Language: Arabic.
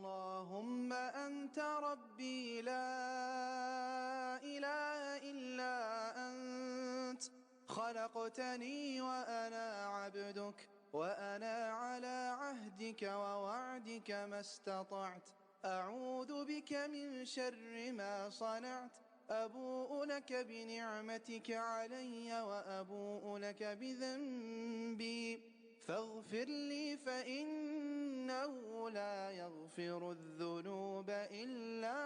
اللهم أنت ربي لا إله إلا أنت، خلقتني وأنا عبدك، وأنا على عهدك ووعدك ما استطعت، أعوذ بك من شر ما صنعت، أبوء لك بنعمتك علي وأبوء لك بذنبي، فاغفر لي فإنه لا يغفر الذنوب إلا